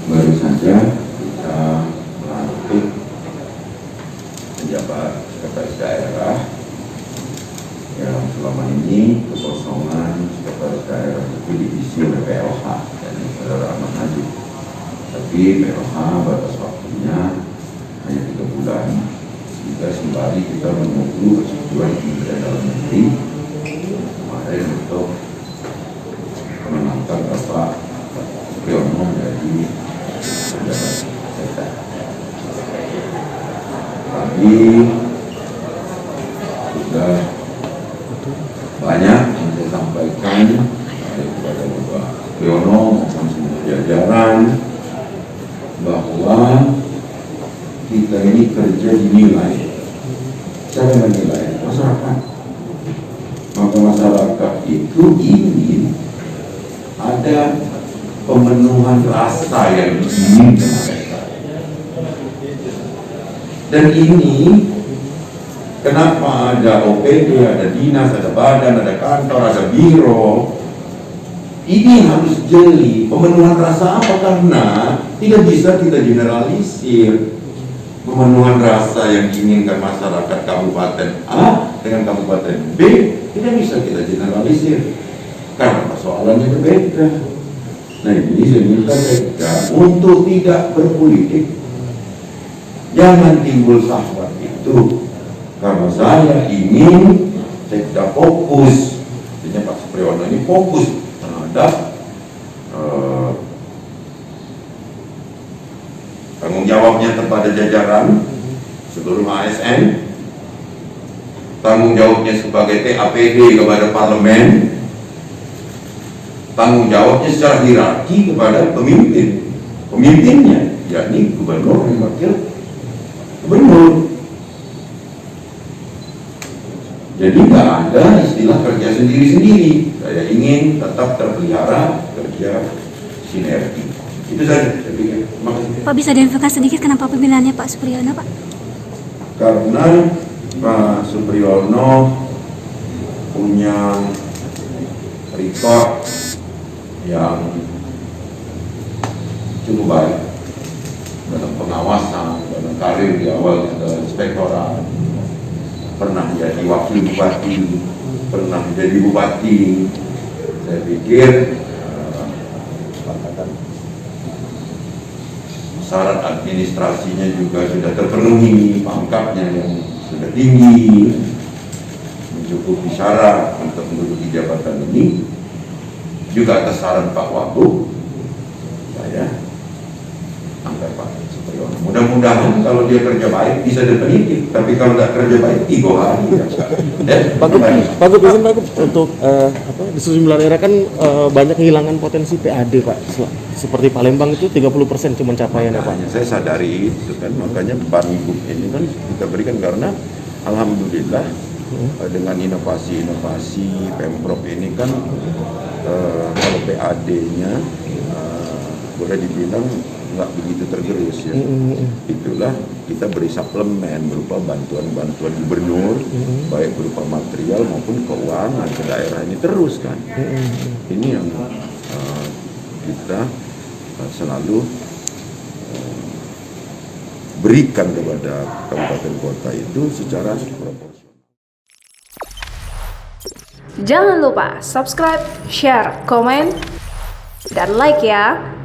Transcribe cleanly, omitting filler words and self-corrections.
Baru saja kita melantik penjabat sekretaris daerah yang selama ini kekosongan sekretaris daerah itu diisi oleh PLH dan Saudara Ahmad Najib. Tapi PLH batas waktunya hanya 3 bulan. Jika sembari kita menunggu persetujuan Kementerian Dalam Negeri kemarin untuk menangkan Bapak Supriyono menjadi penjabat sekda. Tapi sudah banyak yang saya sampaikan kepada Bapak Supriyono maupun semua jajaran bahwa kita ini kerja dinilai. Siapa menilai? Masyarakat. Maka masyarakat itu ingin ada pemenuhan rasa yang diinginkan mereka. Dan ini kenapa ada OPD, ada dinas, ada badan, ada kantor, ada biro. Ini harus jeli. Pemenuhan rasa apa? Karena tidak bisa kita generalisir. Pemenuhan rasa yang diinginkan masyarakat Kabupaten A dengan Kabupaten B tidak bisa kita generalisir karena persoalannya berbeda. Nah, ini saya minta mereka untuk tidak berpolitik. Jangan timbul syahwat itu. Karena saya ingin sekda fokus. Jadi Pak Supriyono ini fokus terhadap tanggung jawabnya kepada jajaran seluruh ASN, tanggung jawabnya sebagai TAPD kepada parlemen, tanggung jawabnya secara hierarki kepada pemimpinnya, yakni gubernur dan wakil gubernur. Jadi nggak ada istilah kerja sendiri-sendiri. Saya ingin tetap terpelihara kerja sinergi. Itu saja saya pikir. Pak, bisa diinfokan sedikit kenapa pemilihannya Pak Supriyono, Pak? Karena Pak Supriyono punya rekor yang cukup baik dalam pengawasan, dalam karir di awal adalah inspektorat, pernah jadi wakil bupati, pernah jadi bupati. Saya pikir syarat administrasinya juga sudah terpenuhi, pangkatnya yang sudah tinggi, mencukupi syarat untuk menduduki jabatan ini. Juga atas saran Pak Wagub, saya angkat Pak Supriyono. Mudah-mudahan kalau dia kerja baik bisa definitif, tapi kalau tidak kerja baik 3 hari. Pak Gub, untuk di sejumlah daerah kan banyak kehilangan potensi PAD, Pak. Seperti Palembang itu 30% cuma capaiannya, Pak. Saya sadari itu kan, makanya Bangup ini kan kita berikan karena alhamdulillah dengan inovasi Pemprov ini kan kalau PAD-nya boleh dibilang nggak begitu tergerus ya. Itulah kita beri suplemen berupa bantuan-bantuan gubernur, baik berupa material maupun keuangan ke daerah ini terus kan. Ini yang kita selalu berikan kepada kabupaten kota itu secara proporsional. Jangan lupa subscribe, share, komen, dan like ya.